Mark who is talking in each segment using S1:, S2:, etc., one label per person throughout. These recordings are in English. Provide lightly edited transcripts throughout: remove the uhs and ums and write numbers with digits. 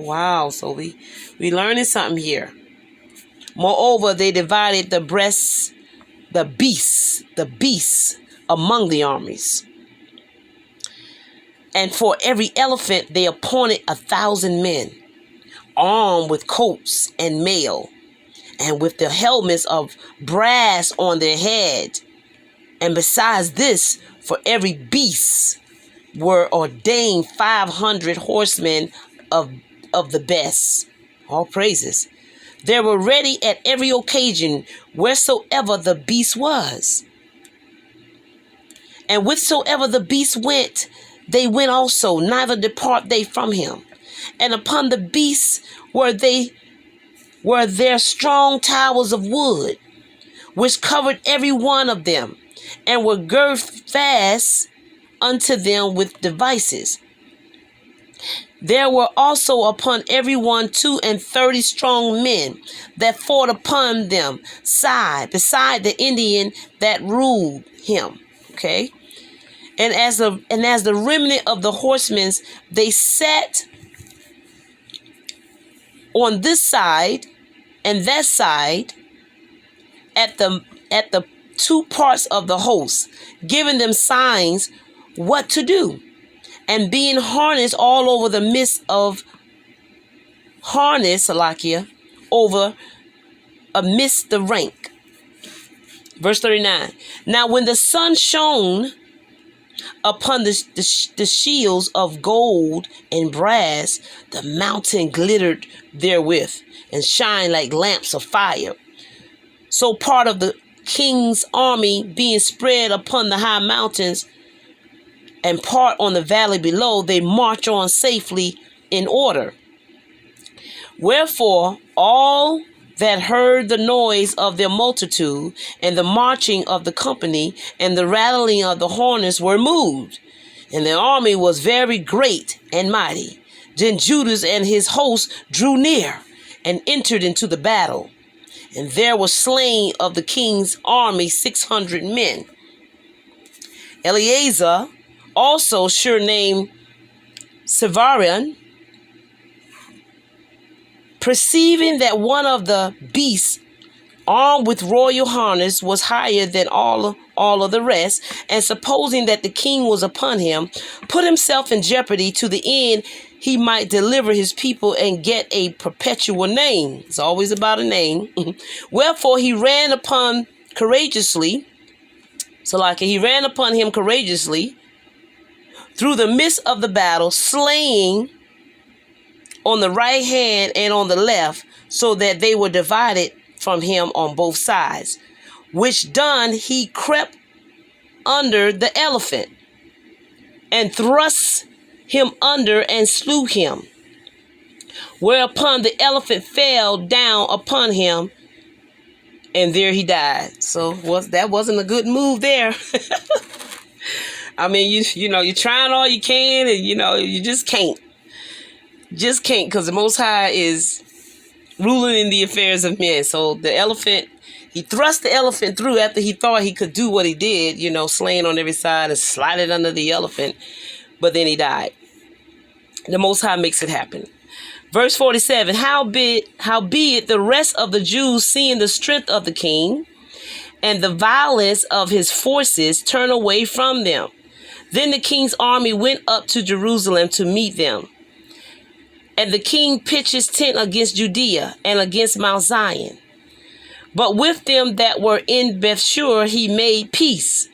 S1: wow. So we learning something here. Moreover, they divided the beasts among the armies. And for every elephant they appointed 1,000 men, armed with coats and mail, and with the helmets of brass on their head. And besides this, for every beast were ordained 500 horsemen of the best. All praises. They were ready at every occasion, wheresoever the beast was. And whithersoever the beast went, they went also, neither depart they from him. And upon the beasts were their strong towers of wood, which covered every one of them, and were girthed fast unto them with devices. There were also upon every one 32 strong men that fought upon them beside the Indian that ruled him. Okay. And as the remnant of the horsemen, they sat on this side and that side at the two parts of the host, giving them signs what to do, and being harnessed all over the midst of over amidst the rank. Verse 39. Now when the sun shone upon the shields of gold and brass, the mountain glittered therewith, and shined like lamps of fire. So part of the king's army being spread upon the high mountains, and part on the valley below, they march on safely in order. Wherefore all that heard the noise of their multitude, and the marching of the company, and the rattling of the horns were moved, and the army was very great and mighty. Then Judas and his host drew near, and entered into the battle. And there was slain of the king's army 600 men. Eleazar, also surnamed Sevarian, perceiving that one of the beasts armed with royal harness was higher than all of the rest, and supposing that the king was upon him, put himself in jeopardy to the end he might deliver his people and get a perpetual name. It's always about a name. Wherefore he ran upon courageously. He ran upon him courageously through the midst of the battle, slaying on the right hand and on the left, so that they were divided from him on both sides. Which done, he crept under the elephant, and thrust him under, and slew him. Whereupon the elephant fell down upon him, and there he died. So that wasn't a good move there. I mean, you're trying all you can, and you just can't. Just can't, because the Most High is ruling in the affairs of men. So the elephant, he thrust the elephant through after he thought he could do what he did, slaying on every side and slided under the elephant. But then he died. The Most High makes it happen. Verse 47, howbeit the rest of the Jews, seeing the strength of the king and the violence of his forces, turn away from them. Then the king's army went up to Jerusalem to meet them. And the king pitched his tent against Judea and against Mount Zion. But with them that were in Bethshur he made peace,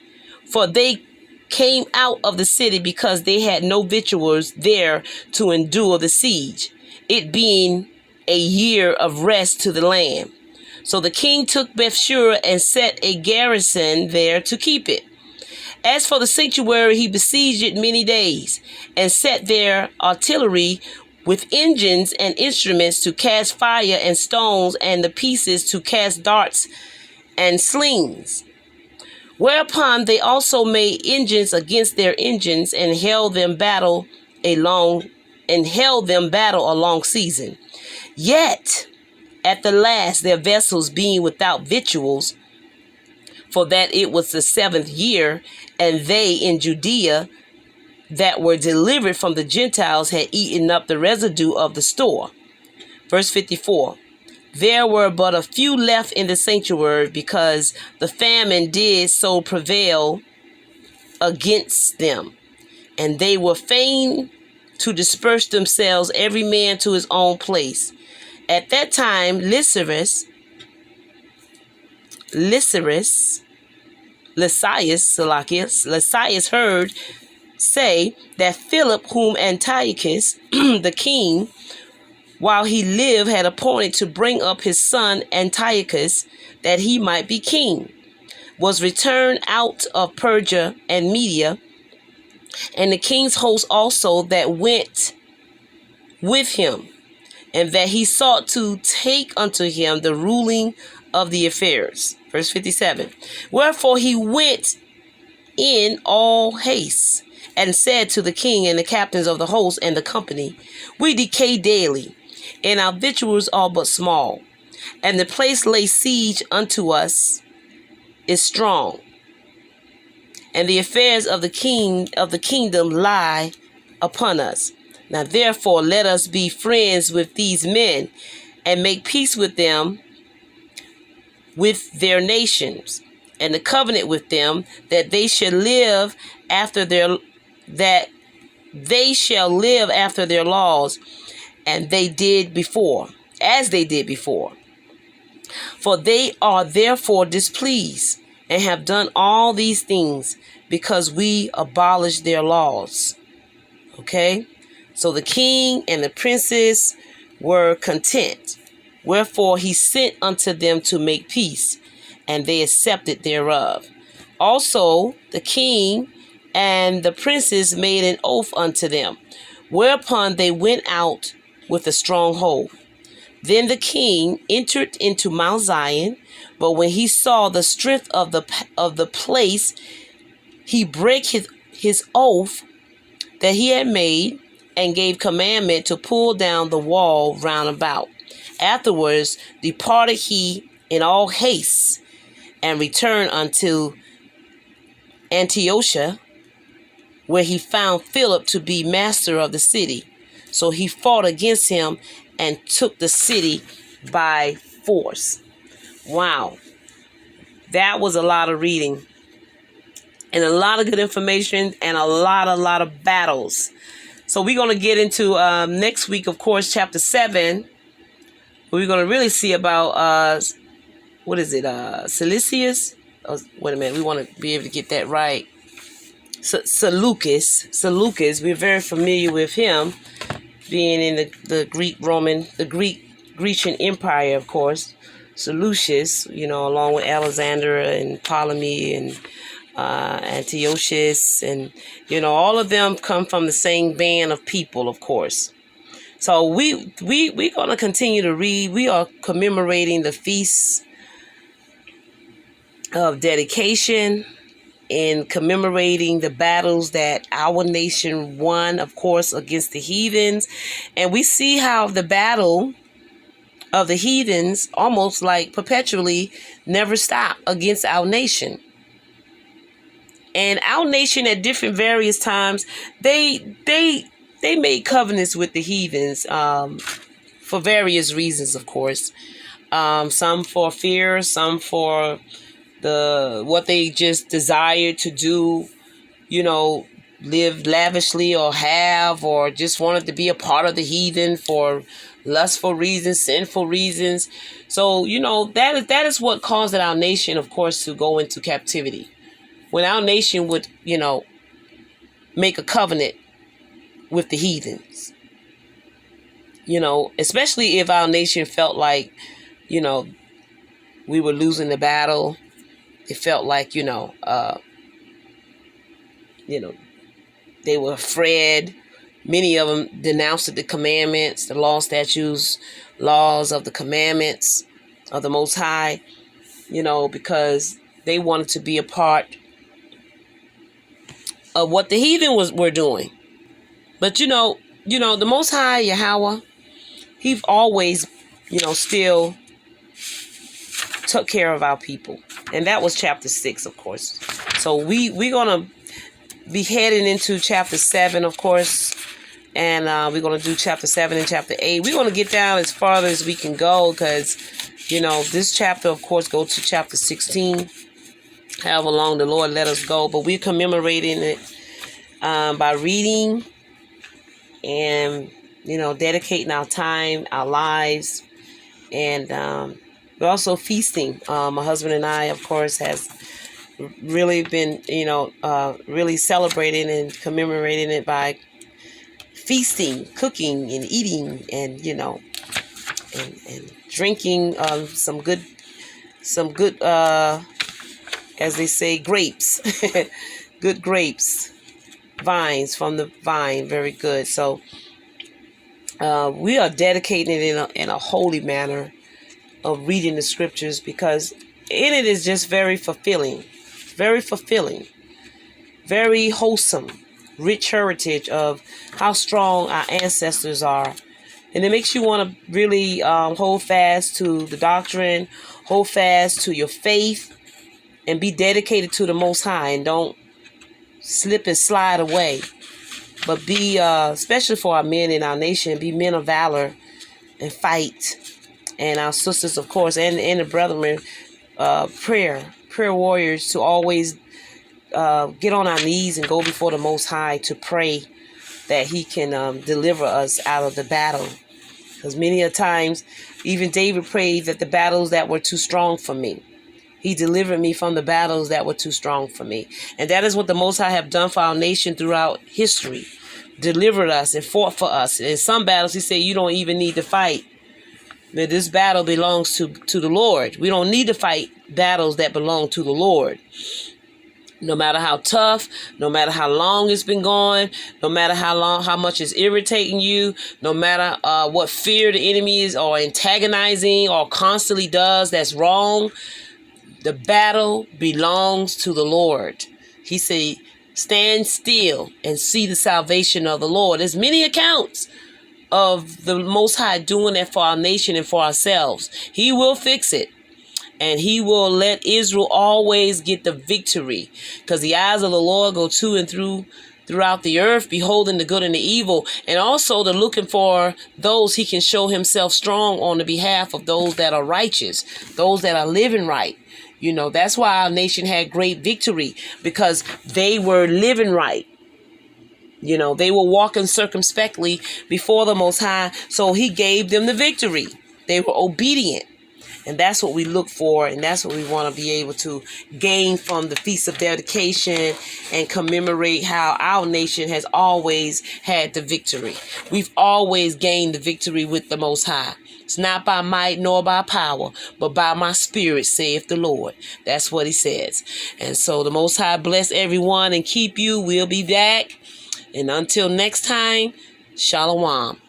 S1: for they came out of the city, because they had no victuals there to endure the siege, it being a year of rest to the land. So the king took Bethshur and set a garrison there to keep it. As for the sanctuary, he besieged it many days, and set there artillery with engines and instruments to cast fire and stones, and the pieces to cast darts and slings. Whereupon they also made engines against their engines, and held them battle a long season. Yet at the last their vessels being without victuals, for that it was the 7th year, and they in Judea that were delivered from the Gentiles had eaten up the residue of the store. Verse 54. There were but a few left in the sanctuary, because the famine did so prevail against them, and they were fain to disperse themselves, every man to his own place. At that time, Lysias heard say that Philip, whom Antiochus the king, while he lived, had appointed to bring up his son Antiochus, that he might be king, was returned out of Persia and Media, and the king's host also that went with him, and that he sought to take unto him the ruling of the affairs. Verse 57. Wherefore he went in all haste, and said to the king and the captains of the host and the company, We decay daily, and our victuals are but small, and the place lay siege unto us is strong, and the affairs of the kingdom lie upon us. Now therefore let us be friends with these men, and make peace with them, with their nations, and the covenant with them, that they shall live after their laws, and they did before, as they did before. For they are therefore displeased, and have done all these things, because we abolished their laws. Okay? So the king and the princes were content. Wherefore he sent unto them to make peace, and they accepted thereof. Also the king and the princes made an oath unto them, whereupon they went out with a strong hold. Then the king entered into Mount Zion, but when he saw the strength of the place, he brake his oath that he had made, and gave commandment to pull down the wall round about. Afterwards departed he in all haste, and returned unto Antiochia, where he found Philip to be master of the city. So he fought against him and took the city by force. Wow. That was a lot of reading, and a lot of good information, and a lot of battles. So we're going to get into next week, of course, chapter 7. We're going to really see about, Seleucus? Oh, wait a minute. We want to be able to get that right. Seleucus. We're very familiar with him, being in the Grecian Empire, of course. Seleucus, along with Alexander and Ptolemy and Antiochus, and all of them come from the same band of people, of course. So we're going to continue to read. We are commemorating the feasts of dedication, and commemorating the battles that our nation won, of course, against the heathens. And we see how the battle of the heathens almost like perpetually never stopped against our nation. And our nation at different various times, they made covenants with the heathens for various reasons, of course. Some for fear, some for what they just desired to do, live lavishly or just wanted to be a part of the heathen for lustful reasons, sinful reasons. So, that is what caused our nation, of course, to go into captivity. When our nation would, make a covenant with the heathens, especially if our nation felt like, we were losing the battle. It felt like, they were afraid. Many of them denounced the commandments, the law, statutes, laws of the commandments of the Most High, because they wanted to be a part of what the heathen were doing. But, the Most High, Yahweh, He've always, still took care of our people. And that was chapter 6, of course. So we're going to be heading into chapter 7, of course. And we're going to do chapter 7 and chapter 8. We're going to get down as far as we can go because, you know, this chapter, of course, goes to chapter 16. However long the Lord let us go. But we're commemorating it by reading and, you know, dedicating our time, our lives. And we're also feasting. My husband and I, of course, has really been, you know, really celebrating and commemorating it by feasting, cooking, and eating, and, you know, and drinking some good, as they say, grapes, good grapes, vines from the vine, very good. So we are dedicating it in a holy manner of reading the scriptures, because in it is just very fulfilling, very wholesome, rich heritage of how strong our ancestors are. And it makes you want to really hold fast to the doctrine, hold fast to your faith, and be dedicated to the Most High, and don't slip and slide away. But be, especially for our men in our nation, be men of valor and fight. And our sisters, of course, and the brethren, prayer warriors, to always get on our knees and go before the Most High to pray that He can deliver us out of the battle. Because many a times, even David prayed that the battles that were too strong for me, He delivered me from the battles that were too strong for me. And that is what the Most High have done for our nation throughout history. Delivered us and fought for us. In some battles, He said, you don't even need to fight. That this battle belongs to the Lord. We don't need to fight battles that belong to the Lord. No matter how tough, no matter how long it's been going, no matter how much it's irritating you, no matter what fear the enemy is or antagonizing or constantly does that's wrong, the battle belongs to the Lord. He said, stand still and see the salvation of the Lord. There's many accounts of the Most High doing that for our nation and for ourselves. He will fix it. And He will let Israel always get the victory, because the eyes of the Lord go to and throughout the earth, beholding the good and the evil. And also they're looking for those He can show Himself strong on the behalf of those that are righteous, those that are living right. You know, that's why our nation had great victory, because they were living right. You know, they were walking circumspectly before the Most High. So He gave them the victory. They were obedient. And that's what we look for, and that's what we want to be able to gain from the Feast of Dedication and commemorate how our nation has always had the victory. We've always gained the victory with the Most High. It's not by might nor by power, but by my spirit, saith the Lord. That's what He says. And so the Most High bless everyone and keep you. We'll be back. And until next time, Shalom.